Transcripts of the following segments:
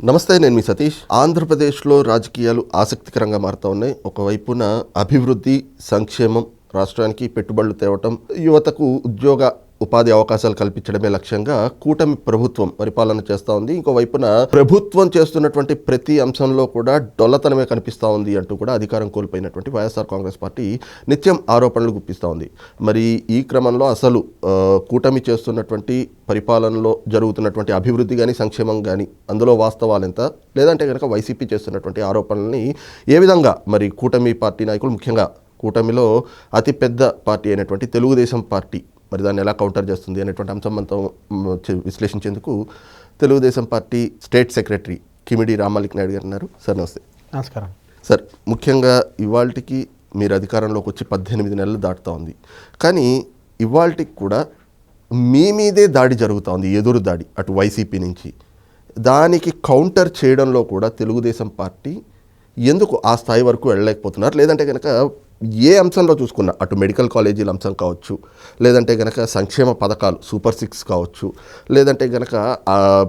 నమస్తే, నేను మీ సతీష్. ఆంధ్రప్రదేశ్లో రాజకీయాలు ఆసక్తికరంగా మారుతూ ఉన్నాయి. ఒకవైపున అభివృద్ధి, సంక్షేమం, రాష్ట్రానికి పెట్టుబడులు తేవటం, యువతకు ఉద్యోగ ఉపాధి అవకాశాలు కల్పించడమే లక్ష్యంగా కూటమి ప్రభుత్వం పరిపాలన చేస్తూ ఉంది. ఇంకోవైపున ప్రభుత్వం చేస్తున్నటువంటి ప్రతి అంశంలో కూడా డొల్లతనమే కనిపిస్తూ ఉంది అంటూ కూడా అధికారం కోల్పోయినటువంటి వైఎస్ఆర్ కాంగ్రెస్ పార్టీ నిత్యం ఆరోపణలు గుప్పిస్తూ ఉంది. మరి ఈ క్రమంలో అసలు కూటమి చేస్తున్నటువంటి పరిపాలనలో జరుగుతున్నటువంటి అభివృద్ధి కానీ, సంక్షేమం కానీ, అందులో వాస్తవాలు ఎంత, లేదంటే కనుక వైసీపీ చేస్తున్నటువంటి ఆరోపణల్ని ఏ విధంగా మరి కూటమి పార్టీ నాయకులు, ముఖ్యంగా కూటమిలో అతిపెద్ద పార్టీ అయినటువంటి తెలుగుదేశం పార్టీ మరి దాన్ని ఎలా కౌంటర్ చేస్తుంది అనేటువంటి అంశం మనతో విశ్లేషించేందుకు Telugu Desam party state secretary Kimidi రామలిక్ నాయుడు గారు ఉన్నారు. సార్ నమస్తే. నమస్కారం సార్. ముఖ్యంగా ఇవాళకి మీరు అధికారంలోకి వచ్చి 18 నెలలు దాటుతూ ఉంది. కానీ ఇవాళకి కూడా మీ మీదే దాడి జరుగుతూ ఉంది, ఎదురు దాడి అటు వైసీపీ నుంచి. దానికి కౌంటర్ చేయడంలో కూడా తెలుగుదేశం పార్టీ ఎందుకు ఆ స్థాయి వరకు వెళ్ళలేకపోతున్నారు? లేదంటే కనుక ఏ అంశంలో చూసుకున్నా, అటు మెడికల్ కాలేజీల అంశం కావచ్చు, లేదంటే కనుక సంక్షేమ పథకాలు సూపర్ 6 కావచ్చు, లేదంటే కనుక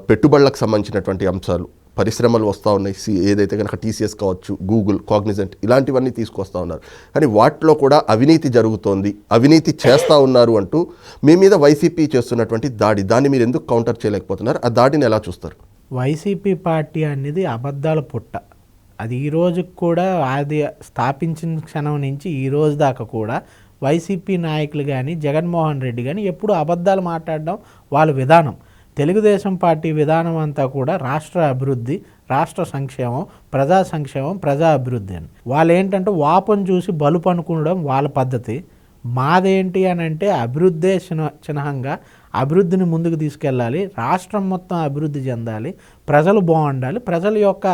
పెట్టుబడులకు సంబంధించినటువంటి అంశాలు, పరిశ్రమలు వస్తూ ఉన్నాయి, ఏదైతే కనుక టీసీఎస్ కావచ్చు, గూగుల్, కాగ్నిజెంట్, ఇలాంటివన్నీ తీసుకొస్తూ ఉన్నారు. కానీ వాటిలో కూడా అవినీతి జరుగుతోంది, అవినీతి చేస్తూ ఉన్నారు అంటూ మీ మీద వైసీపీ చేస్తున్నటువంటి దాన్ని మీరు ఎందుకు కౌంటర్ చేయలేకపోతున్నారు? ఆ దాడిని ఎలా చూస్తారు? వైసీపీ పార్టీ అనేది అబద్ధాల పుట్ట. అది ఈ రోజుకి కూడా, అది స్థాపించిన క్షణం నుంచి ఈ రోజు దాకా కూడా వైసీపీ నాయకులు కానీ, జగన్మోహన్ రెడ్డి కానీ ఎప్పుడు అబద్ధాలు మాట్లాడడం వాళ్ళ విధానం. తెలుగుదేశం పార్టీ విధానం అంతా కూడా రాష్ట్ర అభివృద్ధి, రాష్ట్ర సంక్షేమం, ప్రజా సంక్షేమం, ప్రజా అభివృద్ధి అని. వాళ్ళు ఏంటంటే వాపను చూసి బలుపు అనుకోవడం వాళ్ళ పద్ధతి. మాదేంటి అని అంటే అభివృద్ధే చిహ్నంగా అభివృద్ధిని ముందుకు తీసుకెళ్ళాలి, రాష్ట్రం మొత్తం అభివృద్ధి చెందాలి, ప్రజలు బాగుండాలి, ప్రజల యొక్క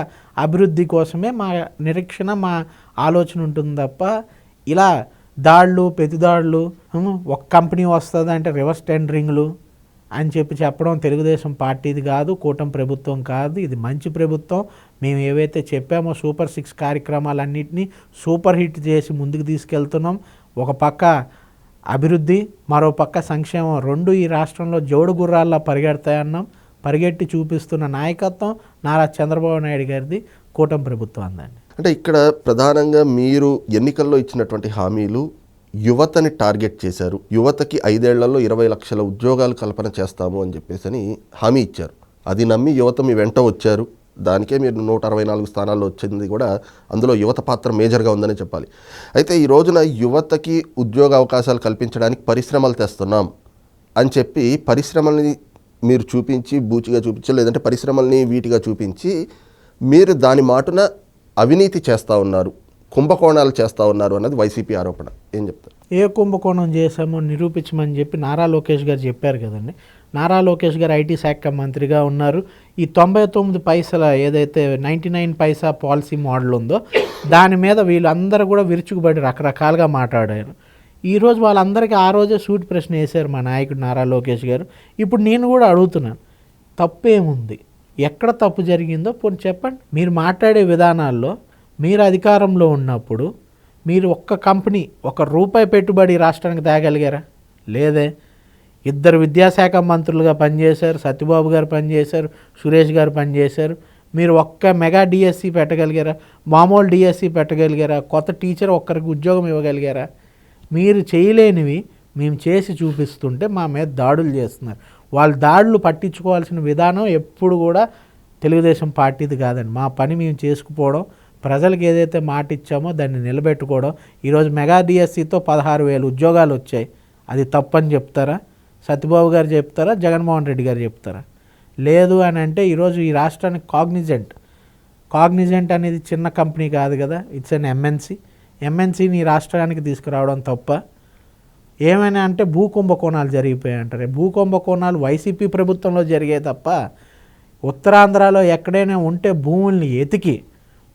అభివృద్ధి కోసమే మా నిరీక్షణ, మా ఆలోచన ఉంటుంది తప్ప ఇలా దాడులు, ప్రతిదాడులు, ఒక కంపెనీ వస్తుంది అంటే రివర్స్ టెండరింగ్లు అని చెప్పడం తెలుగుదేశం పార్టీది కాదు, కూటమి ప్రభుత్వం కాదు. ఇది మంచి ప్రభుత్వం. మేము ఏవైతే చెప్పామో సూపర్ 6 కార్యక్రమాలన్నింటినీ సూపర్ హిట్ చేసి ముందుకు తీసుకెళ్తున్నాం. ఒక పక్క అభివృద్ధి, మరో పక్క సంక్షేమం, రెండు ఈ రాష్ట్రంలో జోడు గుర్రాల్లో పరిగెడతాయన్నాం. పరిగెట్టి చూపిస్తున్న నాయకత్వం నారా చంద్రబాబు నాయుడు గారిది, కూటమి ప్రభుత్వం అందండి. అంటే ఇక్కడ ప్రధానంగా మీరు ఎన్నికల్లో ఇచ్చినటువంటి హామీలు యువతని టార్గెట్ చేశారు. యువతకి 5 ఏళ్లలో 20 లక్షల ఉద్యోగాలు కల్పన చేస్తాము అని చెప్పేసి హామీ ఇచ్చారు. అది నమ్మి యువత మీ వెంట వచ్చారు. దానికే మీరు 164 స్థానాల్లో వచ్చింది కూడా అందులో యువత పాత్ర మేజర్గా ఉందని చెప్పాలి. అయితే ఈ రోజున యువతకి ఉద్యోగ అవకాశాలు కల్పించడానికి పరిశ్రమలు తెస్తున్నాం అని చెప్పి పరిశ్రమల్ని మీరు చూపించి, బూచిగా చూపించి, లేదంటే పరిశ్రమల్ని వీటిగా చూపించి మీరు దాని మాటున అవినీతి చేస్తూ ఉన్నారు, కుంభకోణాలు చేస్తూ ఉన్నారు అన్నది వైసీపీ ఆరోపణ. ఏం చెప్తారు? ఏ కుంభకోణం చేశామో నిరూపించమని చెప్పి నారా లోకేష్ గారు చెప్పారు కదండి. నారా లోకేష్ గారు ఐటీ శాఖ మంత్రిగా ఉన్నారు. ఈ 99 పైసల ఏదైతే 99 పైసా పాలసీ మోడల్ ఉందో దాని మీద వీళ్ళందరూ కూడా విరుచుకుబడి రకరకాలుగా మాట్లాడారు. ఈరోజు వాళ్ళందరికీ ఆ రోజే సూటి ప్రశ్న వేశారు మా నాయకుడు నారా లోకేష్ గారు. ఇప్పుడు నేను కూడా అడుగుతున్నాను, తప్పేముంది? ఎక్కడ తప్పు జరిగిందో పోనీ చెప్పండి. మీరు మాట్లాడే విధానాల్లో, మీరు అధికారంలో ఉన్నప్పుడు మీరు ఒక్క కంపెనీ, ₹1 పెట్టుబడి రాష్ట్రానికి తేగలిగారా? లేదే. 2 విద్యాశాఖ మంత్రులుగా పనిచేశారు, సత్యబాబు గారు పనిచేశారు, సురేష్ గారు పనిచేశారు. మీరు ఒక్క మెగా డిఎస్సి పెట్టగలిగారా? మామూలు డిఎస్సి పెట్టగలిగారా? కొత్త టీచర్ ఒక్కరికి ఉద్యోగం ఇవ్వగలిగారా? మీరు చేయలేనివి మేము చేసి చూపిస్తుంటే మా మీద దాడులు చేస్తున్నారు. వాళ్ళు దాడులు పట్టించుకోవాల్సిన విధానం ఎప్పుడు కూడా తెలుగుదేశం పార్టీది కాదండి. మా పని మేము చేసుకుపోవడం, ప్రజలకు ఏదైతే మాట ఇచ్చామో దాన్ని నిలబెట్టుకోవడం. ఈరోజు మెగా డిఎస్సితో 16,000 ఉద్యోగాలు వచ్చాయి. అది తప్పని చెప్తారా? సత్యబాబు గారు చెప్తారా? జగన్మోహన్ రెడ్డి గారు చెప్తారా? లేదు అని అంటే ఈరోజు ఈ రాష్ట్రానికి కాగ్నిజెంట్ అనేది చిన్న కంపెనీ కాదు కదా, ఇట్స్ అన్ ఎంఎన్సీని ఈ రాష్ట్రానికి తీసుకురావడం తప్ప? ఏమైనా అంటే భూకుంభకోణాలు జరిగిపోయాయి అంటారు. భూకుంభకోణాలు వైసీపీ ప్రభుత్వంలో జరిగాయి తప్ప ఉత్తరాంధ్రలో ఎక్కడైనా ఉంటే భూముల్ని ఎతికి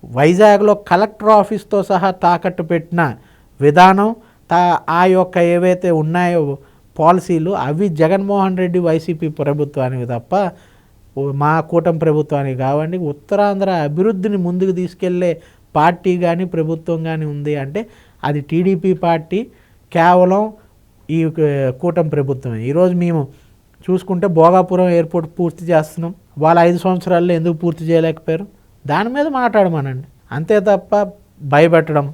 వైజాగ్లో కలెక్టర్ ఆఫీస్తో సహా తాకట్టు పెట్టిన విధానం, ఆ యొక్క ఏవైతే ఉన్నాయో పాలసీలు, అవి జగన్మోహన్ రెడ్డి వైసీపీ ప్రభుత్వానికి తప్ప మా కూటమి ప్రభుత్వానికి కావండి. ఉత్తరాంధ్ర అభివృద్ధిని ముందుకు తీసుకెళ్లే పార్టీ కానీ ప్రభుత్వం కానీ ఉంది అంటే అది టీడీపీ పార్టీ, కేవలం ఈ కూటమి ప్రభుత్వమే. ఈరోజు మేము చూసుకుంటే భోగాపురం ఎయిర్పోర్ట్ పూర్తి చేస్తున్నాం. వాళ్ళ 5 సంవత్సరాల్లో ఎందుకు పూర్తి చేయలేకపోయారు? దాని మీద మాట్లాడమనండి. అంతే తప్ప భయపెట్టడం,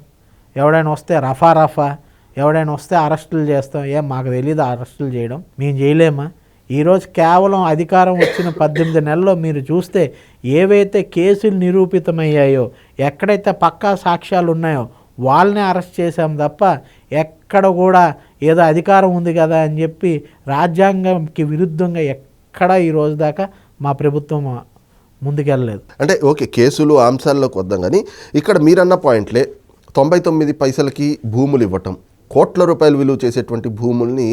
ఎవడైనా వస్తే రఫా ఎవడైనా వస్తే అరెస్టులు చేస్తాం, మాకు తెలీదు అరెస్టులు చేయడం, మేము చేయలేమా? ఈరోజు కేవలం అధికారం వచ్చిన 18 నెలల్లో మీరు చూస్తే ఏవైతే కేసులు నిరూపితమయ్యాయో, ఎక్కడైతే పక్కా సాక్ష్యాలు ఉన్నాయో వాళ్ళనే అరెస్ట్ చేశాం తప్ప ఎక్కడ కూడా ఏదో అధికారం ఉంది కదా అని చెప్పి రాజ్యాంగంకి విరుద్ధంగా ఎక్కడ ఈ రోజు దాకా మా ప్రభుత్వం ముందుకెళ్ళలేదు. అంటే ఓకే, కేసులు అంశాల్లోకి వద్దాం, కానీ ఇక్కడ మీరన్న పాయింట్లే 99 పైసలకి భూములు ఇవ్వటం, కోట్ల రూపాయలు విలువ చేసేటువంటి భూముల్ని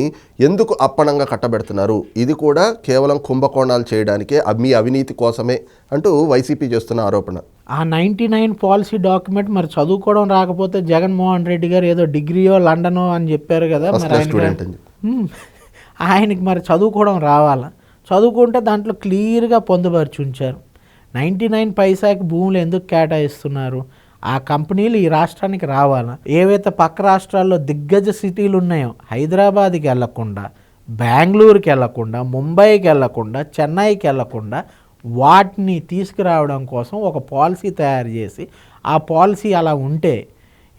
ఎందుకు అప్పనంగా కట్టబెడుతున్నారు? ఇది కూడా కేవలం కుంభకోణాలు చేయడానికే, మీ అవినీతి కోసమే అంటూ వైసీపీ చేస్తున్న ఆరోపణ. ఆ 99 పాలసీ డాక్యుమెంట్ మరి చదువుకోవడం రాకపోతే జగన్మోహన్ రెడ్డి గారు ఏదో డిగ్రీయో లండనో అని చెప్పారు కదా, మరి ఆయనకి మరి చదువుకోవడం రావాలా? చదువుకుంటే దాంట్లో క్లియర్గా పొందుపరిచి ఉంచారు. 99 పైసాకి భూములు ఎందుకు కేటాయిస్తున్నారు? ఆ కంపెనీలు ఈ రాష్ట్రానికి రావాలా? ఏవైతే పక్క రాష్ట్రాల్లో దిగ్గజ సిటీలు ఉన్నాయో, హైదరాబాద్కి వెళ్లకుండా, బెంగళూరుకి వెళ్లకుండా, ముంబైకి వెళ్లకుండా, చెన్నైకి వెళ్లకుండా వాటిని తీసుకురావడం కోసం ఒక పాలసీ తయారు చేసి, ఆ పాలసీ అలా ఉంటే,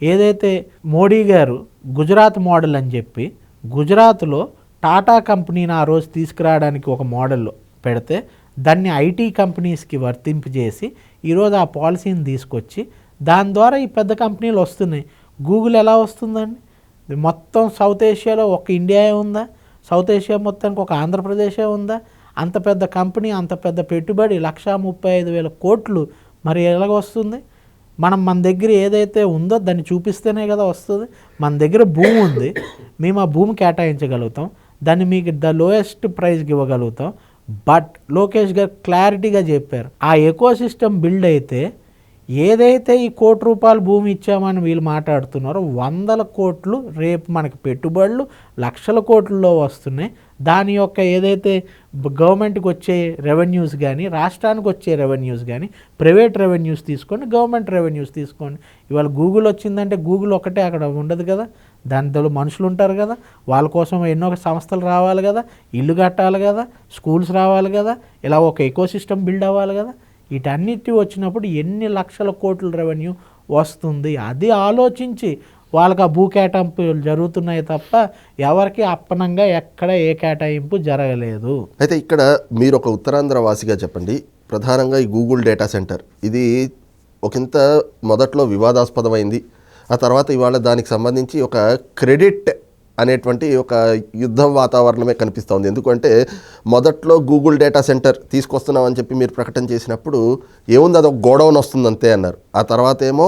ఏదైతే మోడీ గారు గుజరాత్ మోడల్ అని చెప్పి గుజరాత్లో టాటా కంపెనీని ఆ రోజు తీసుకురావడానికి ఒక మోడల్ పెడితే దాన్ని ఐటీ కంపెనీస్కి వర్తింపజేసి ఈరోజు ఆ పాలసీని తీసుకొచ్చి దాని ద్వారా ఈ పెద్ద కంపెనీలు వస్తున్నాయి. గూగుల్ ఎలా వస్తుందండి? మొత్తం సౌత్ ఏషియాలో ఒక ఇండియాయే ఉందా? సౌత్ ఏషియా మొత్తానికి ఒక ఆంధ్రప్రదేశే ఉందా? అంత పెద్ద కంపెనీ, అంత పెద్ద పెట్టుబడి 1,35,000 కోట్లు మరి ఎలాగ వస్తుంది? మన దగ్గర ఏదైతే ఉందో దాన్ని చూపిస్తేనే కదా వస్తుంది. మన దగ్గర భూమి ఉంది, మేము ఆ భూమి కేటాయించగలుగుతాం, దాన్ని మీకు ద లోయెస్ట్ ప్రైస్కి ఇవ్వగలుగుతాం. బట్ లోకేష్ గారు క్లారిటీగా చెప్పారు, ఆ ఎకో సిస్టమ్ బిల్డ్ అయితే ఏదైతే ఈ ₹1 కోటి భూమి ఇచ్చామని వీళ్ళు మాట్లాడుతున్నారో 100 కోట్లు రేపు మనకి పెట్టుబడులు లక్షల కోట్లలో వస్తున్నాయి. దాని యొక్క ఏదైతే గవర్నమెంట్కి వచ్చే రెవెన్యూస్ కానీ, రాష్ట్రానికి వచ్చే రెవెన్యూస్ కానీ, ప్రైవేట్ రెవెన్యూస్ తీసుకోండి, గవర్నమెంట్ రెవెన్యూస్ తీసుకోండి. ఇవాళ గూగుల్ వచ్చిందంటే గూగుల్ ఒకటే అక్కడ ఉండదు కదా, దాంట్లో మనుషులు ఉంటారు కదా, వాళ్ళ కోసం ఎన్నో సంస్థలు రావాలి కదా, ఇల్లు కట్టాలి కదా, స్కూల్స్ రావాలి కదా, ఇలా ఒక ఎకో సిస్టమ్ బిల్డ్ అవ్వాలి కదా. వీటన్నిటి వచ్చినప్పుడు ఎన్ని లక్షల కోట్ల రెవెన్యూ వస్తుంది? అది ఆలోచించి వాళ్ళకి ఆ భూ కేటాయింపులు జరుగుతున్నాయి తప్ప ఎవరికి అప్పనంగా ఎక్కడ ఏ కేటాయింపు జరగలేదు. అయితే ఇక్కడ మీరు ఒక ఉత్తరాంధ్ర వాసిగా చెప్పండి, ప్రధానంగా ఈ గూగుల్ డేటా సెంటర్ ఇది ఒకంత మొదట్లో వివాదాస్పదమైంది, ఆ తర్వాత ఇవాళ దానికి సంబంధించి ఒక క్రెడిట్ అనేటువంటి ఒక యుద్ధం వాతావరణమే కనిపిస్తోంది. ఎందుకంటే మొదట్లో గూగుల్ డేటా సెంటర్ తీసుకొస్తున్నామని చెప్పి మీరు ప్రకటన చేసినప్పుడు ఏముంది, అది ఒక గోడౌన్ వస్తుంది అంతే అన్నారు. ఆ తర్వాత ఏమో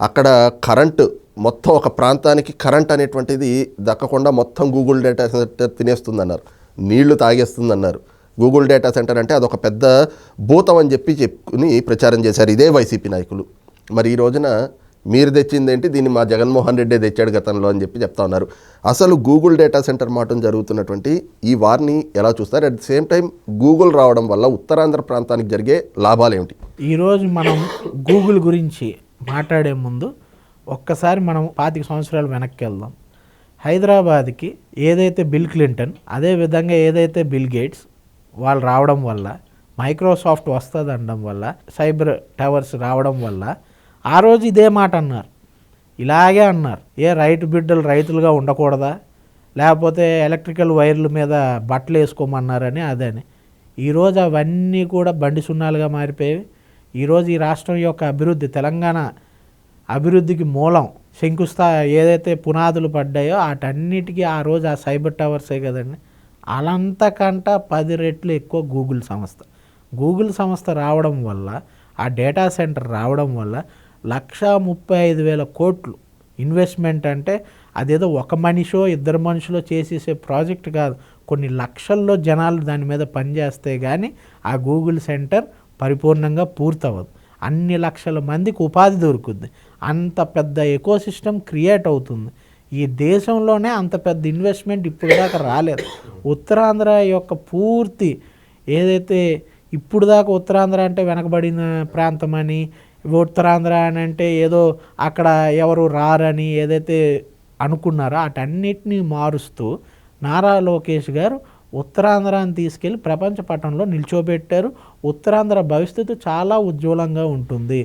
అక్కడ కరెంటు మొత్తం ఒక ప్రాంతానికి కరెంట్ అనేటువంటిది దక్కకుండా మొత్తం గూగుల్ డేటా సెంటర్ తినేస్తుందన్నారు, నీళ్లు తాగేస్తుందన్నారు. గూగుల్ డేటా సెంటర్ అంటే అదొక పెద్ద భూతం అని చెప్పుకుని ప్రచారం చేశారు ఇదే వైసీపీ నాయకులు. మరి ఈ రోజున మీరు తెచ్చిందేంటి, దీన్ని మా జగన్మోహన్ రెడ్డి తెచ్చాడు గతంలో అని చెప్తా ఉన్నారు. అసలు గూగుల్ డేటా సెంటర్ మాట జరుగుతున్నటువంటి ఈ వార్ని ఎలా చూస్తారు? At the same time Google రావడం వల్ల ఉత్తరాంధ్ర ప్రాంతానికి జరిగే లాభాలు ఏమిటి? ఈరోజు మనం గూగుల్ గురించి మాట్లాడే ముందు ఒక్కసారి మనం 25 సంవత్సరాలు వెనక్కి వెళ్దాం. హైదరాబాద్కి ఏదైతే బిల్ క్లింటన్, అదేవిధంగా ఏదైతే బిల్ గేట్స్ వాళ్ళు రావడం వల్ల, మైక్రోసాఫ్ట్ వస్తుంది అనడం వల్ల, సైబర్ టవర్స్ రావడం వల్ల ఆ రోజు ఇదే మాట అన్నారు, ఇలాగే అన్నారు, రైతు బిడ్డలు రైతులుగా ఉండకూడదా, లేకపోతే ఎలక్ట్రికల్ వైర్ల మీద బట్టలు వేసుకోమన్నారని అదని. ఈరోజు అవన్నీ కూడా బండి సున్నాలుగా మారిపోయేవి. ఈరోజు ఈ రాష్ట్రం యొక్క అభివృద్ధి, తెలంగాణ అభివృద్ధికి మూలం ఏదైతే పునాదులు పడ్డాయో వాటన్నిటికీ ఆ రోజు ఆ సైబర్ టవర్సే కదండి. అలంతకంట 10 రెట్లు ఎక్కువ గూగుల్ సంస్థ రావడం వల్ల, ఆ డేటా సెంటర్ రావడం వల్ల 1,35,000 కోట్లు ఇన్వెస్ట్మెంట్. అంటే అదేదో ఒక మనిషో 2 మనుషులో చేసేసే ప్రాజెక్ట్ కాదు, కొన్ని లక్షల్లో జనాలు దాని మీద పనిచేస్తే కానీ ఆ గూగుల్ సెంటర్ పరిపూర్ణంగా పూర్తవ్వదు. అన్ని లక్షల మందికి ఉపాధి దొరుకుద్ది, అంత పెద్ద ఎకోసిస్టమ్ క్రియేట్ అవుతుంది. ఈ దేశంలోనే అంత పెద్ద ఇన్వెస్ట్మెంట్ ఇప్పుడు దాకా రాలేదు. ఉత్తరాంధ్ర యొక్క పూర్తి ఏదైతే ఇప్పుడు దాకా ఉత్తరాంధ్ర అంటే వెనకబడిన ప్రాంతం అని, ఉత్తరాంధ్ర అని అంటే ఏదో అక్కడ ఎవరు రారని ఏదైతే అనుకున్నారో వాటన్నిటినీ మారుస్తూ నారా లోకేష్ గారు ఉత్తరాంధ్రాన్ని తీసుకెళ్ళి ప్రపంచ పటంలో నిల్చోబెట్టారు. ఉత్తరాంధ్ర భవిష్యత్తు చాలా ఉజ్వలంగా ఉంటుంది.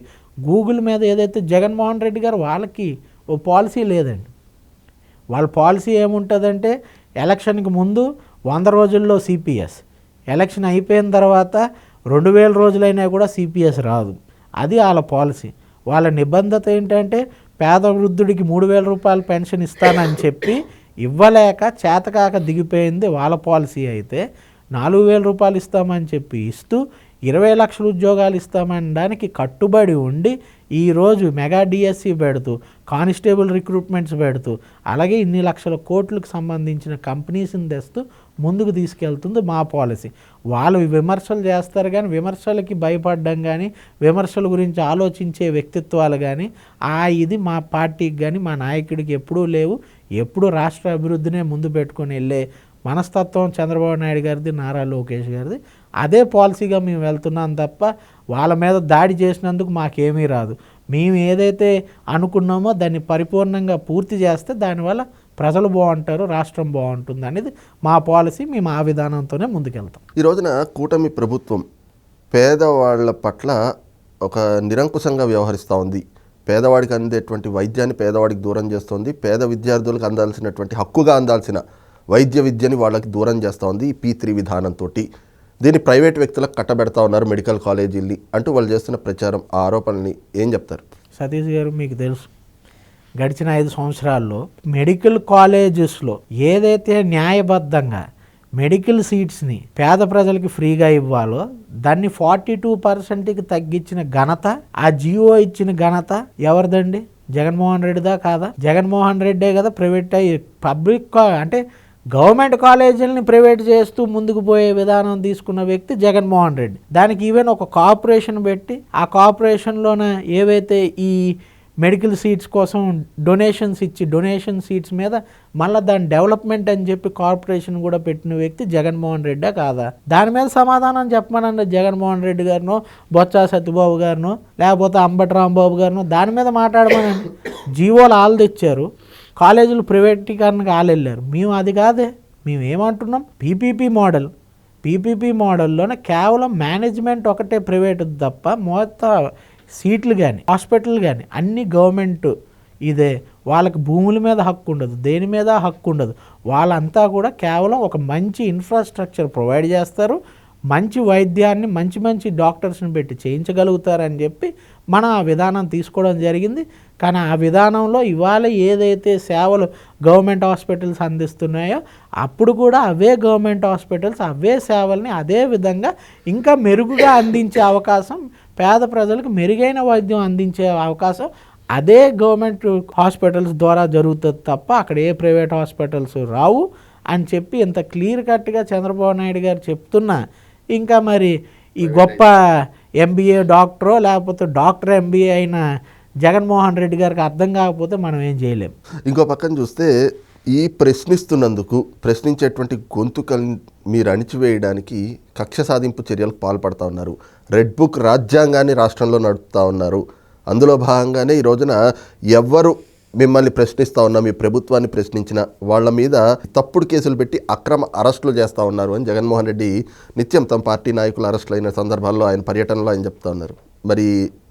గూగుల్ మీద ఏదైతే జగన్మోహన్ రెడ్డి గారు వాళ్ళకి ఓ పాలసీ లేదండి. వాళ్ళ పాలసీ ఏముంటుందంటే ఎలక్షన్కి ముందు 100 రోజుల్లో సిపిఎస్, ఎలక్షన్ అయిపోయిన తర్వాత 2000 రోజులైనా కూడా సిపిఎస్ రాదు. అది వాళ్ళ పాలసీ. వాళ్ళ నిబంధత ఏంటంటే పేద వృద్ధుడికి 3000 రూపాయలు పెన్షన్ ఇస్తానని చెప్పి ఇవ్వలేక చేతకాక దిగిపోయింది వాళ్ళ పాలసీ. అయితే 4000 రూపాయలు ఇస్తామని చెప్పి ఇస్తూ 20 లక్షల ఉద్యోగాలు ఇస్తామనడానికి కట్టుబడి ఉండి ఈరోజు మెగా డిఎస్సి పెడుతూ కానిస్టేబుల్ రిక్రూట్మెంట్స్ పెడుతూ అలాగే ఇన్ని లక్షల కోట్లకు సంబంధించిన కంపెనీస్ని తెస్తూ ముందుకు తీసుకెళ్తుంది మా పాలసీ. వాళ్ళు విమర్శలు చేస్తారు కానీ విమర్శలకి భయపడడం కానీ విమర్శల గురించి ఆలోచించే వ్యక్తిత్వాలు కానీ ఇది మా పార్టీకి కానీ మా నాయకుడికి ఎప్పుడూ లేవు. ఎప్పుడు రాష్ట్ర అభివృద్ధినే ముందు పెట్టుకొని వెళ్ళే మనస్తత్వం చంద్రబాబు నాయుడు గారిది, నారా లోకేష్ గారిది. అదే పాలసీగా మేము వెళ్తున్నాం తప్ప వాళ్ళ మీద దాడి చేసినందుకు మాకేమీ రాదు. మేము ఏదైతే అనుకున్నామో దాన్ని పరిపూర్ణంగా పూర్తి చేస్తే దానివల్ల ప్రజలు బాగుంటారు, రాష్ట్రం బాగుంటుంది అనేది మా పాలసీ. మేము ఆ విధానంతోనే ముందుకెళ్తాం. ఈ రోజున కూటమి ప్రభుత్వం పేదవాళ్ల పట్ల ఒక నిరంకుశంగా వ్యవహరిస్తూ ఉంది. పేదవాడికి అందేటువంటి వైద్యాన్ని పేదవాడికి దూరం చేస్తుంది. పేద విద్యార్థులకు అందాల్సినటువంటి హక్కుగా అందాల్సిన వైద్య విద్యని వాళ్ళకి దూరం చేస్తూ ఉంది ఈ P3 విధానంతో. దీన్ని ప్రైవేట్ వ్యక్తులకు కట్టబెడతా ఉన్నారు మెడికల్ కాలేజీల్ని అంటూ వాళ్ళు చేస్తున్న ప్రచారం, ఆ ఆరోపణల్ని ఏం చెప్తారు? సతీష్ గారు, మీకు తెలుసు గడిచిన 5 సంవత్సరాల్లో మెడికల్ కాలేజెస్లో ఏదైతే న్యాయబద్ధంగా మెడికల్ సీట్స్ని పేద ప్రజలకి ఫ్రీగా ఇవ్వాలో దాన్ని 42%కి తగ్గించిన ఘనత, ఆ జియో ఇచ్చిన ఘనత ఎవరిదండి? జగన్మోహన్ రెడ్డిదా కాదా? జగన్మోహన్ రెడ్డే కదా ప్రైవేట్ పబ్లిక్ అంటే గవర్నమెంట్ కాలేజీలని ప్రైవేట్ చేస్తూ ముందుకు పోయే విధానం తీసుకున్న వ్యక్తి జగన్మోహన్ రెడ్డి. దానికి ఈవెన్ ఒక కార్పొరేషన్ పెట్టి ఆ కార్పొరేషన్లోన ఏవైతే ఈ మెడికల్ సీట్స్ కోసం డొనేషన్స్ ఇచ్చి డొనేషన్ సీట్స్ మీద మళ్ళీ దాని డెవలప్మెంట్ అని చెప్పి కార్పొరేషన్ కూడా పెట్టిన వ్యక్తి జగన్మోహన్ రెడ్డా కాదా? దాని మీద సమాధానం చెప్పమనండి జగన్మోహన్ రెడ్డి గారినో, బొత్స సత్యబాబు గారినో, లేకపోతే అంబటి రాంబాబు గారినో దాని మీద మాట్లాడమనండి. జీవోలు వాళ్ళు తెచ్చారు, కాలేజీలు ప్రైవేటీకరణకు వాళ్ళు వెళ్ళారు. మేము అది కాదే. మేము ఏమంటున్నాం? పీపీపీ మోడల్లోనే కేవలం మేనేజ్మెంట్ ఒకటే ప్రైవేట్ తప్ప మొత్తం సీట్లు కానీ హాస్పిటల్ కానీ అన్ని గవర్నమెంట్ ఇదే. వాళ్ళకి భూముల మీద హక్కు ఉండదు, దేని మీద హక్కు ఉండదు. వాళ్ళంతా కూడా కేవలం ఒక మంచి ఇన్ఫ్రాస్ట్రక్చర్ ప్రొవైడ్ చేస్తారు, మంచి వైద్యాన్ని మంచి డాక్టర్స్ని పెట్టి చేయించగలుగుతారని చెప్పి మన ఆ విధానం తీసుకోవడం జరిగింది. కానీ ఆ విధానంలో ఇవాళ ఏదైతే సేవలు గవర్నమెంట్ హాస్పిటల్స్ అందిస్తున్నాయో అప్పుడు కూడా అవే గవర్నమెంట్ హాస్పిటల్స్ అవే సేవల్ని అదే విధంగా ఇంకా మెరుగుగా అందించే అవకాశం, పేద ప్రజలకు మెరుగైన వైద్యం అందించే అవకాశం అదే గవర్నమెంట్ హాస్పిటల్స్ ద్వారా జరుగుతుంది తప్ప అక్కడ ఏ ప్రైవేట్ హాస్పిటల్స్ రావు అని చెప్పి ఇంత క్లియర్ కట్గా చంద్రబాబు నాయుడు గారు చెప్తున్నా ఇంకా మరి ఈ గొప్ప ఎంబీఏ డాక్టరో లేకపోతే డాక్టర్ ఎంబీఏ అయిన జగన్మోహన్ రెడ్డి గారికి అర్థం కాకపోతే మనం ఏం చేయలేం. ఇంకో పక్కన చూస్తే ఈ ప్రశ్నిస్తున్నందుకు ప్రశ్నించేటువంటి గొంతుకల్ని మీరు అణిచివేయడానికి కక్ష సాధింపు చర్యలకు పాల్పడుతూ ఉన్నారు. రెడ్ బుక్ రాజ్యాంగాన్ని రాష్ట్రంలో నడుపుతూ ఉన్నారు. అందులో భాగంగానే ఈ రోజున ఎవ్వరు మిమ్మల్ని ప్రశ్నిస్తూ ఉన్నా, మీ ప్రభుత్వాన్ని ప్రశ్నించిన వాళ్ళ మీద తప్పుడు కేసులు పెట్టి అక్రమ అరెస్టులు చేస్తూ ఉన్నారు అని జగన్మోహన్ రెడ్డి నిత్యం తమ పార్టీ నాయకులు అరెస్టులు అయిన సందర్భాల్లో ఆయన పర్యటనలో ఆయన చెప్తా ఉన్నారు. మరి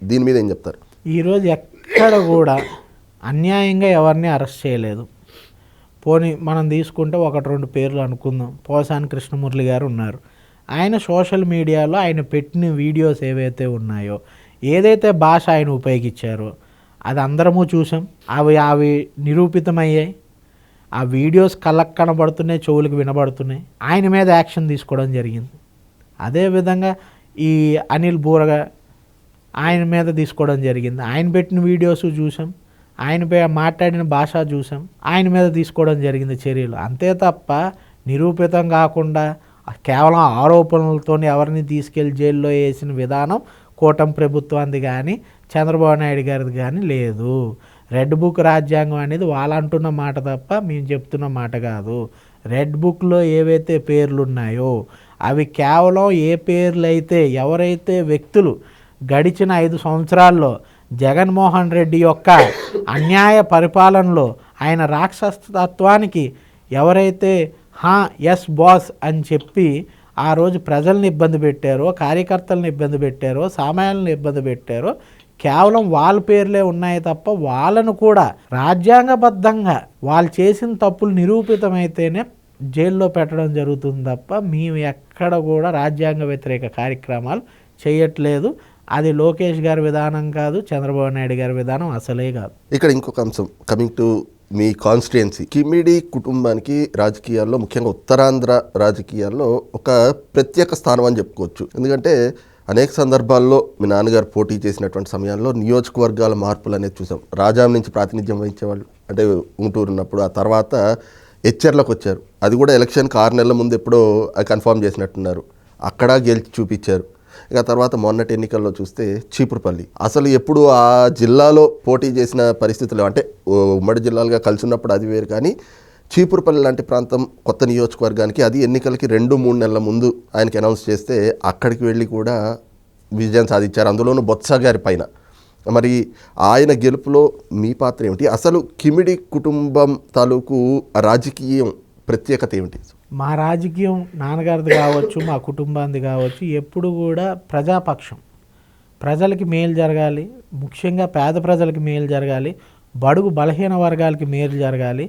దీని మీద ఏం చెప్తారు? ఈరోజు ఎక్కడ కూడా అన్యాయంగా ఎవరిని అరెస్ట్ చేయలేదు. పోనీ మనం తీసుకుంటే 1-2 పేర్లు అనుకుందాం. పోసాని కృష్ణమురళి గారు ఉన్నారు. ఆయన సోషల్ మీడియాలో ఆయన పెట్టిన వీడియోస్ ఏవైతే ఉన్నాయో, ఏదైతే భాష ఆయన ఉపయోగించారో అది అందరము చూసాం. అవి నిరూపితమయ్యాయి. ఆ వీడియోస్ కళ్ళకు కనబడుతున్నాయి, చెవులకు వినబడుతున్నాయి. ఆయన మీద యాక్షన్ తీసుకోవడం జరిగింది. అదేవిధంగా ఈ అనిల్ బూరగా ఆయన మీద తీసుకోవడం జరిగింది. ఆయన పెట్టిన వీడియోస్ చూసాం, ఆయనపై మాట్లాడిన భాష చూసాం, ఆయన మీద తీసుకోవడం జరిగింది చర్యలు. అంతే తప్ప నిరూపితం కాకుండా కేవలం ఆరోపణలతో ఎవరిని తీసుకెళ్లి జైల్లో వేసిన విధానం కూటమి ప్రభుత్వానికి కానీ చంద్రబాబు నాయుడు గారిది కానీ లేదు. రెడ్ బుక్ రాజ్యాంగం అనేది వాళ్ళు అంటున్న మాట తప్ప మేము చెప్తున్న మాట కాదు. రెడ్ బుక్లో ఏవైతే పేర్లు ఉన్నాయో అవి కేవలం ఏ పేర్లు అయితే ఎవరైతే వ్యక్తులు గడిచిన 5 సంవత్సరాల్లో జగన్మోహన్ రెడ్డి యొక్క అన్యాయ పరిపాలనలో ఆయన రాక్షసత్వానికి ఎవరైతే ఎస్ బాస్ అని చెప్పి ఆ రోజు ప్రజల్ని ఇబ్బంది పెట్టారో, కార్యకర్తలను ఇబ్బంది పెట్టారో, సామాన్యులను ఇబ్బంది పెట్టారో, కేవలం వాళ్ళ పేర్లే ఉన్నాయి తప్ప వాళ్ళను కూడా రాజ్యాంగబద్ధంగా వాళ్ళు చేసిన తప్పులు నిరూపితమైతేనే జైల్లో పెట్టడం జరుగుతుంది తప్ప మేము ఎక్కడ కూడా రాజ్యాంగ వ్యతిరేక కార్యక్రమాలు చేయట్లేదు. అది లోకేష్ గారి విధానం కాదు, చంద్రబాబు నాయుడు గారి విధానం అసలే కాదు. ఇక్కడ ఇంకొక అంశం, coming to me constituency, Kimidi కుటుంబానికి రాజకీయాల్లో, ముఖ్యంగా ఉత్తరాంధ్ర రాజకీయాల్లో ఒక ప్రత్యేక స్థానం అని చెప్పుకోవచ్చు. ఎందుకంటే అనేక సందర్భాల్లో మీ నాన్నగారు పోటీ చేసినటువంటి సమయాల్లో నియోజకవర్గాల మార్పులు అనేది చూసాం. రాజాం నుంచి ప్రాతినిధ్యం వహించేవాళ్ళు, అంటే గుంటూరు ఉన్నప్పుడు, ఆ తర్వాత హెచ్చర్లకు వచ్చారు. అది కూడా ఎలక్షన్కి 6 నెలల ముందు ఎప్పుడో కన్ఫర్మ్ చేసినట్టున్నారు. అక్కడ గెలిచి చూపించారు. ఇక తర్వాత మొన్నటి ఎన్నికల్లో చూస్తే చీపురుపల్లి, అసలు ఎప్పుడు ఆ జిల్లాలో పోటీ చేసిన పరిస్థితులు, అంటే ఉమ్మడి జిల్లాలుగా కలిసి ఉన్నప్పుడు అది వేరు, కానీ చీపురుపల్లి లాంటి ప్రాంతం కొత్త నియోజకవర్గానికి అది ఎన్నికలకి 2-3 నెలల ముందు ఆయనకి అనౌన్స్ చేస్తే అక్కడికి వెళ్ళి కూడా విజయం సాధించారు, అందులోనూ బొత్స గారి పైన. మరి ఆయన గెలుపులో మీ పాత్ర ఏమిటి? అసలు కిమిడి కుటుంబం తాలూకు రాజకీయం ప్రత్యేకత ఏమిటి? మా రాజకీయం నాన్నగారిది కావచ్చు, మా కుటుంబానికి కావచ్చు, ఎప్పుడు కూడా ప్రజాపక్షం. ప్రజలకి మేలు జరగాలి, ముఖ్యంగా పేద ప్రజలకి మేలు జరగాలి, బడుగు బలహీన వర్గాలకి మేలు జరగాలి.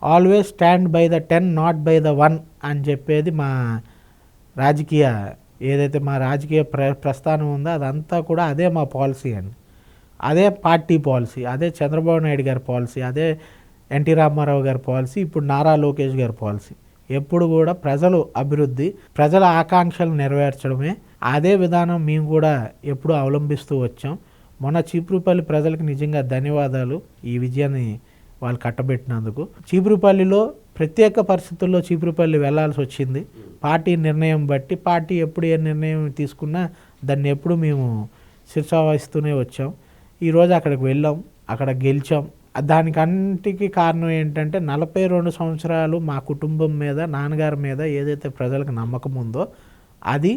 Always stand by the 10 not by the 1 అని చెప్పేది మా రాజకీయ, ఏదైతే మా రాజకీయ ప్రస్థానం ఉందో అదంతా కూడా అదే మా పాలసీ అండి. అదే పార్టీ పాలసీ, అదే చంద్రబాబు నాయుడు గారి పాలసీ, అదే ఎన్టీ రామారావు గారి పాలసీ, ఇప్పుడు నారా లోకేష్ గారి పాలసీ. ఎప్పుడు కూడా ప్రజలు అభివృద్ధి, ప్రజల ఆకాంక్షలు నెరవేర్చడమే అదే విధానం మేము కూడా ఎప్పుడూ అవలంబిస్తూ వచ్చాం. మొన్న చీపురుపల్లి ప్రజలకు నిజంగా ధన్యవాదాలు, ఈ విజయాన్ని వాళ్ళు కట్టబెట్టినందుకు. చీపురుపల్లిలో ప్రత్యేక పరిస్థితుల్లో చీపురుపల్లి వెళ్లాల్సి వచ్చింది. పార్టీ నిర్ణయం బట్టి, పార్టీ ఎప్పుడు ఏ నిర్ణయం తీసుకున్నా దాన్ని ఎప్పుడు మేము శిరసావహిస్తూనే వచ్చాం. ఈరోజు అక్కడికి వెళ్ళాం, అక్కడ గెలిచాం. దానికంటికి కారణం ఏంటంటే 42 సంవత్సరాలు మా కుటుంబం మీద, నాన్నగారి మీద ఏదైతే ప్రజలకు నమ్మకం ఉందో అది,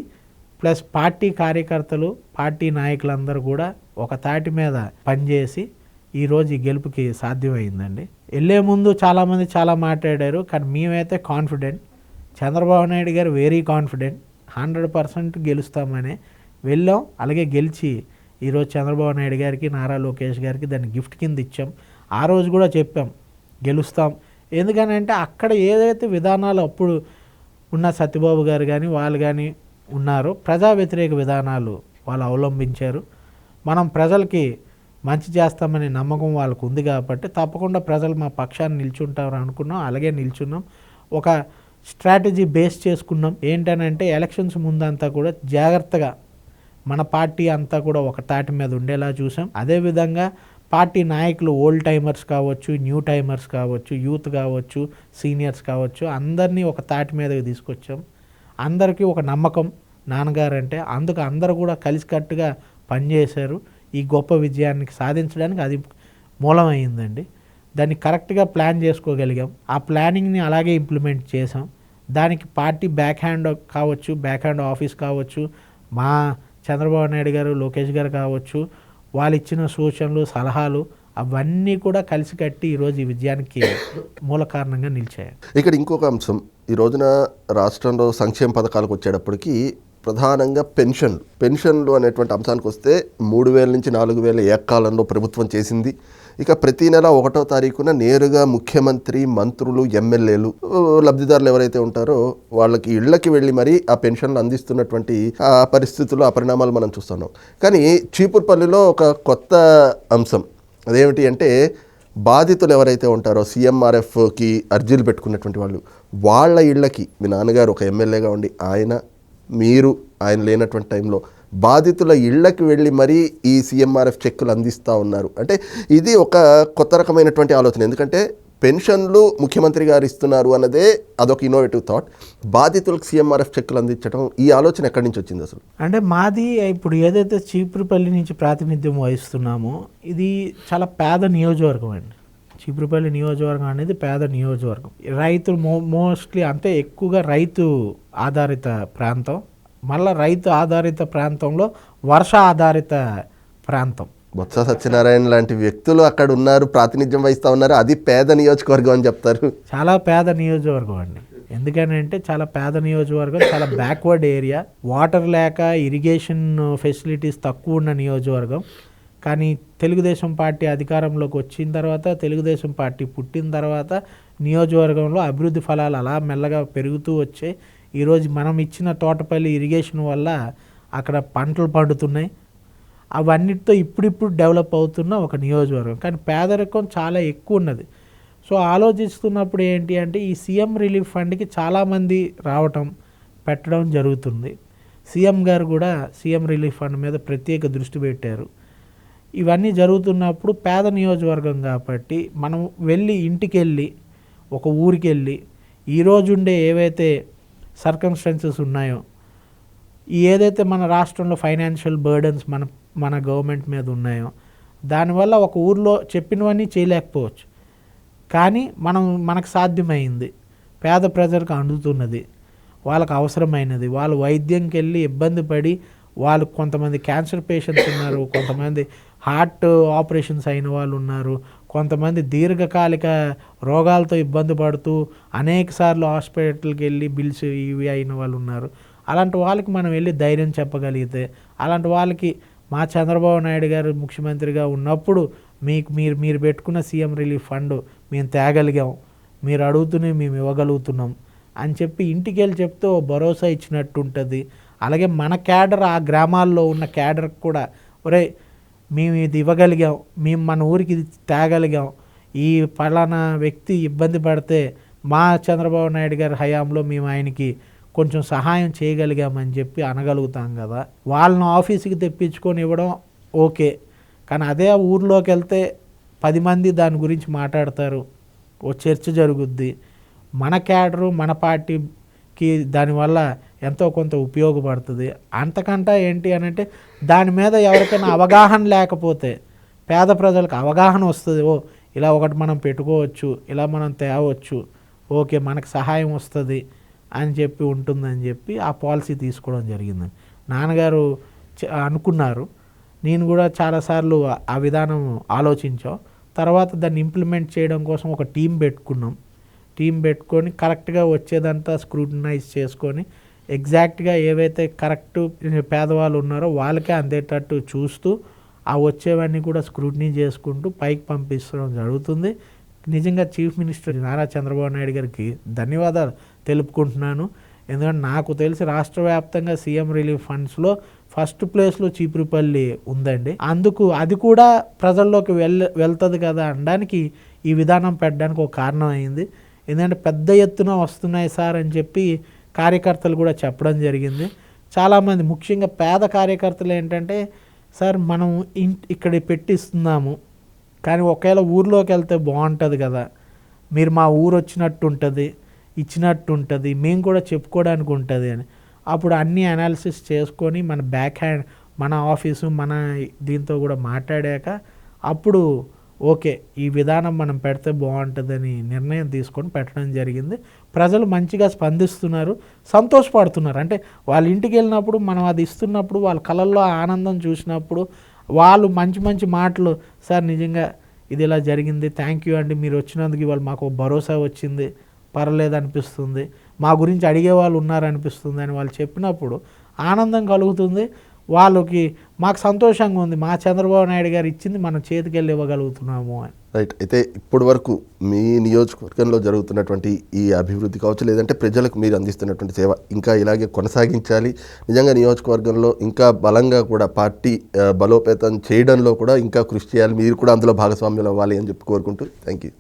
ప్లస్ పార్టీ కార్యకర్తలు, పార్టీ నాయకులందరూ కూడా ఒక తాటి మీద పనిచేసి ఈరోజు ఈ గెలుపుకి సాధ్యమైందండి. వెళ్ళే ముందు చాలామంది చాలా మాట్లాడారు, కానీ మేమైతే కాన్ఫిడెంట్, చంద్రబాబు నాయుడు గారు వెరీ కాన్ఫిడెంట్, 100% గెలుస్తామని వెళ్ళాం. అలాగే గెలిచి ఈరోజు చంద్రబాబు నాయుడు గారికి, నారా లోకేష్ గారికి దాన్ని గిఫ్ట్ కింద ఇచ్చాం. ఆ రోజు కూడా చెప్పాం గెలుస్తాం. ఎందుకనంటే అక్కడ ఏదైతే విధానాలు అప్పుడు ఉన్న సత్యబాబు గారు కానీ వాళ్ళు కానీ ఉన్నారో, ప్రజా వ్యతిరేక విధానాలు వాళ్ళు అవలంబించారు. మనం ప్రజలకి మంచి చేస్తామనే నమ్మకం వాళ్ళకు ఉంది కాబట్టి తప్పకుండా ప్రజలు మా పక్షాన్ని నిల్చుంటారు అనుకున్నాం. అలాగే నిల్చున్నాం. ఒక స్ట్రాటజీ బేస్ చేసుకున్నాం. ఏంటనంటే ఎలక్షన్స్ ముందంతా కూడా జాగ్రత్తగా మన పార్టీ అంతా కూడా ఒక తాటి మీద ఉండేలా చూసాం. అదేవిధంగా పార్టీ నాయకులు, ఓల్డ్ టైమర్స్ కావచ్చు, న్యూ టైమర్స్ కావచ్చు, యూత్ కావచ్చు, సీనియర్స్ కావచ్చు, అందరినీ ఒక తాటి మీదకి తీసుకొచ్చాం. అందరికీ ఒక నమ్మకం నాన్నగారంటే, అందుకు అందరూ కూడా కలిసికట్టుగా పనిచేశారు. ఈ గొప్ప విజయానికి సాధించడానికి అది మూలమైందండి. దాన్ని కరెక్ట్గా ప్లాన్ చేసుకోగలిగాం. ఆ ప్లానింగ్ని అలాగే ఇంప్లిమెంట్ చేసాం. దానికి పార్టీ బ్యాక్ హ్యాండ్ కావచ్చు, బ్యాక్ హ్యాండ్ ఆఫీస్ కావచ్చు, మా చంద్రబాబు నాయుడు గారు, లోకేష్ గారు కావచ్చు, వాళ్ళు ఇచ్చిన సూచనలు, సలహాలు అవన్నీ కూడా కలిసి కట్టి ఈరోజు ఈ విజయానికి మూల కారణంగా నిలిచాయి. ఇక్కడ ఇంకొక అంశం, ఈ రోజున రాష్ట్రంలో సంక్షేమ పథకాలకు వచ్చేటప్పటికి ప్రధానంగా పెన్షన్లు అనేటువంటి అంశానికి వస్తే 3,000 నుంచి 4,000 ఏకకాలంలో ప్రభుత్వం చేసింది. ఇక ప్రతి నెల 1వ తారీఖున నేరుగా ముఖ్యమంత్రి, మంత్రులు, ఎమ్మెల్యేలు, లబ్ధిదారులు ఎవరైతే ఉంటారో వాళ్ళకి ఇళ్లకి వెళ్ళి మరీ ఆ పెన్షన్లు అందిస్తున్నటువంటి ఆ పరిస్థితులు, ఆ పరిణామాలు మనం చూస్తున్నాం. కానీ చీపురుపల్లిలో ఒక కొత్త అంశం అదేమిటి అంటే, బాధితులు ఎవరైతే ఉంటారో సీఎంఆర్ఎఫ్కి అర్జీలు పెట్టుకున్నటువంటి వాళ్ళ ఇళ్ళకి మీ నాన్నగారు ఒక ఎమ్మెల్యేగా ఉండి ఆయన లేనటువంటి టైంలో బాధితుల ఇళ్లకి వెళ్ళి మరీ ఈ సీఎంఆర్ఎఫ్ చెక్కులు అందిస్తూ ఉన్నారు. అంటే ఇది ఒక కొత్త రకమైనటువంటి ఆలోచన. ఎందుకంటే పెన్షన్లు ముఖ్యమంత్రి గారు ఇస్తున్నారు అన్నదే అదొక ఇన్నోవేటివ్ థాట్. బాధితులకు సీఎంఆర్ఎఫ్ చెక్కులు అందించడం, ఈ ఆలోచన ఎక్కడి నుంచి వచ్చింది అసలు? అంటే మాది ఇప్పుడు ఏదైతే చీపురుపల్లి నుంచి ప్రాతినిధ్యం వహిస్తున్నామో ఇది చాలా పేద నియోజకవర్గం అండి. చీపురుపల్లి నియోజకవర్గం అనేది పేద నియోజకవర్గం. రైతులు మోస్ట్లీ అంటే ఎక్కువగా రైతు ఆధారిత ప్రాంతం. మళ్ళీ రైతు ఆధారిత ప్రాంతంలో వర్ష ఆధారిత ప్రాంతం. బొత్స సత్యనారాయణ లాంటి వ్యక్తులు అక్కడ ఉన్నారు, ప్రాతినిధ్యం వహిస్తూ ఉన్నారు. అది పేద నియోజకవర్గం అని చెప్తారు. చాలా పేద నియోజకవర్గం అండి. ఎందుకనంటే చాలా పేద నియోజకవర్గం, చాలా బ్యాక్వర్డ్ ఏరియా, వాటర్ లేక ఇరిగేషన్ ఫెసిలిటీస్ తక్కువ ఉన్న నియోజకవర్గం. కానీ తెలుగుదేశం పార్టీ అధికారంలోకి వచ్చిన తర్వాత, తెలుగుదేశం పార్టీ పుట్టిన తర్వాత నియోజకవర్గంలో అభివృద్ధి ఫలాలు అలా మెల్లగా పెరుగుతూ వచ్చాయి. ఈరోజు మనం ఇచ్చిన తోటపల్లి ఇరిగేషన్ వల్ల అక్కడ పంటలు పండుతున్నాయి. అవన్నిటితో ఇప్పుడిప్పుడు డెవలప్ అవుతున్న ఒక నియోజకవర్గం. కానీ పేదరికం చాలా ఎక్కువ ఉన్నది. సో ఆలోచిస్తున్నప్పుడు ఏంటి అంటే ఈ సీఎం రిలీఫ్ ఫండ్కి చాలామంది రావటం పెట్టడం జరుగుతుంది. సీఎం గారు కూడా సీఎం రిలీఫ్ ఫండ్ మీద ప్రత్యేక దృష్టి పెట్టారు. ఇవన్నీ జరుగుతున్నప్పుడు పేద నియోజకవర్గం కాబట్టి మనం వెళ్ళి ఇంటికి వెళ్ళి ఒక ఊరికి వెళ్ళి ఈరోజుండే ఏవైతే సర్కమ్స్టెన్సెస్ ఉన్నాయో, ఏదైతే మన రాష్ట్రంలో ఫైనాన్షియల్ బర్డన్స్ మన గవర్నమెంట్ మీద ఉన్నాయో, దానివల్ల ఒక ఊర్లో చెప్పినవన్నీ చేయలేకపోవచ్చు. కానీ మనకు సాధ్యమైంది, పేద ప్రజలకు అందుతున్నది, వాళ్ళకు అవసరమైనది. వాళ్ళు వైద్యంకి వెళ్ళి ఇబ్బంది పడి, వాళ్ళు కొంతమంది క్యాన్సర్ పేషెంట్స్ ఉన్నారు, కొంతమంది హార్ట్ ఆపరేషన్స్ అయిన వాళ్ళు ఉన్నారు, కొంతమంది దీర్ఘకాలిక రోగాలతో ఇబ్బంది పడుతూ అనేక సార్లు హాస్పిటల్కి వెళ్ళి బిల్స్ ఇవి అయిన వాళ్ళు ఉన్నారు. అలాంటి వాళ్ళకి మనం వెళ్ళి ధైర్యం చెప్పగలిగితే, అలాంటి వాళ్ళకి మా చంద్రబాబు నాయుడు గారు ముఖ్యమంత్రిగా ఉన్నప్పుడు మీరు పెట్టుకున్న సీఎం రిలీఫ్ ఫండ్ మేము తేగలిగాం, మీరు అడుగుతూనే మేము ఇవ్వగలుగుతున్నాం అని చెప్పి ఇంటికి వెళ్ళి చెప్తే భరోసా ఇచ్చినట్టు ఉంటుంది. అలాగే మన క్యాడర్, ఆ గ్రామాల్లో ఉన్న క్యాడర్కి కూడా ఒరే మేము ఇది ఇవ్వగలిగాం, మేము మన ఊరికి ఇది తేగలిగాం, ఈ ఫలానా వ్యక్తి ఇబ్బంది పడితే మా చంద్రబాబు నాయుడు గారి హయాంలో మేము ఆయనకి కొంచెం సహాయం చేయగలిగామని చెప్పి అనగలుగుతాం కదా. వాళ్ళని ఆఫీస్కి తెప్పించుకొని ఇవ్వడం ఓకే, కానీ అదే ఊర్లోకి వెళ్తే 10 మంది దాని గురించి మాట్లాడతారు, ఓ చర్చ జరుగుద్ది. మన క్యాడరు మన పార్టీకి దానివల్ల ఎంతో కొంత ఉపయోగపడుతుంది. అంతకంటే ఏంటి అని అంటే దాని మీద ఎవరికైనా అవగాహన లేకపోతే పేద ప్రజలకు అవగాహన వస్తుంది. ఓ ఇలా ఒకటి మనం పెట్టుకోవచ్చు, ఇలా మనం తేవచ్చు, ఓకే మనకు సహాయం వస్తుంది అని చెప్పి ఉంటుందని చెప్పి ఆ పాలసీ తీసుకోవడం జరిగిందని నాన్నగారు అనుకున్నారు. నేను కూడా చాలాసార్లు ఆ విధానం ఆలోచించాం. తర్వాత దాన్ని ఇంప్లిమెంట్ చేయడం కోసం ఒక టీం పెట్టుకొని కరెక్ట్గా వచ్చేదంతా స్క్రూటినైజ్ చేసుకొని ఎగ్జాక్ట్గా ఏవైతే కరెక్ట్ పేదవాళ్ళు ఉన్నారో వాళ్ళకే అందేటట్టు చూస్తూ ఆ వచ్చేవన్నీ కూడా స్క్రూటినీ చేసుకుంటూ పైకి పంపించడం జరుగుతుంది. నిజంగా చీఫ్ మినిస్టర్ నారా చంద్రబాబు నాయుడు గారికి ధన్యవాదాలు తెలుపుకుంటున్నాను. ఎందుకంటే నాకు తెలిసి రాష్ట్ర వ్యాప్తంగా సీఎం రిలీఫ్ ఫండ్స్లో ఫస్ట్ ప్లేస్లో చీపురుపల్లి ఉందండి. అందుకు అది కూడా ప్రజల్లోకి వెళ్తుంది కదా అనడానికి ఈ విధానం పెట్టడానికి ఒక కారణం అయింది. ఎందుకంటే పెద్ద ఎత్తున వస్తున్నాయి సార్ అని చెప్పి కార్యకర్తలు కూడా చెప్పడం జరిగింది. చాలామంది ముఖ్యంగా పేద కార్యకర్తలు ఏంటంటే సార్ మనం ఇక్కడ పెట్టిస్తున్నాము, కానీ ఒకవేళ ఊర్లోకి వెళ్తే బాగుంటుంది కదా, మీరు మా ఊరు వచ్చినట్టు ఉంటుంది, ఇచ్చినట్టు ఉంటుంది, మేము కూడా చెప్పుకోవడానికి ఉంటుంది అని. అప్పుడు అన్ని అనాలిసిస్ చేసుకొని మన ఆఫీసు మన దీంతో కూడా మాట్లాడాక అప్పుడు ఓకే ఈ విధానం మనం పెడితే బాగుంటుందని నిర్ణయం తీసుకొని పెట్టడం జరిగింది. ప్రజలు మంచిగా స్పందిస్తున్నారు, సంతోషపడుతున్నారు. అంటే వాళ్ళ ఇంటికి వెళ్ళినప్పుడు మనం అది ఇస్తున్నప్పుడు వాళ్ళ కళ్ళల్లో ఆనందం చూసినప్పుడు వాళ్ళు మంచి మంచి మాటలు, సార్ నిజంగా ఇది ఇలా జరిగింది, థ్యాంక్ యూ అండి, మీరు వచ్చినందుకు ఇవాళ మాకు భరోసా వచ్చింది, పర్లేదు అనిపిస్తుంది, మా గురించి అడిగే వాళ్ళు ఉన్నారనిపిస్తుంది అని వాళ్ళు చెప్పినప్పుడు ఆనందం కలుగుతుంది. వాళ్ళకి మాకు సంతోషంగా ఉంది, మా చంద్రబాబు నాయుడు గారు ఇచ్చింది మనం చేతికెళ్ళి ఇవ్వగలుగుతున్నాము అని. రైట్. అయితే ఇప్పటి వరకు మీ నియోజకవర్గంలో జరుగుతున్నటువంటి ఈ అభివృద్ధి కావచ్చు, లేదంటే ప్రజలకు మీరు అందిస్తున్నటువంటి సేవ ఇంకా ఇలాగే కొనసాగించాలి. నిజంగా నియోజకవర్గంలో ఇంకా బలంగా కూడా పార్టీ బలోపేతం చేయడంలో కూడా ఇంకా కృషి చేయాలి. మీరు కూడా అందులో భాగస్వామ్యం అవ్వాలి అని చెప్పి కోరుకుంటూ థ్యాంక్ యూ.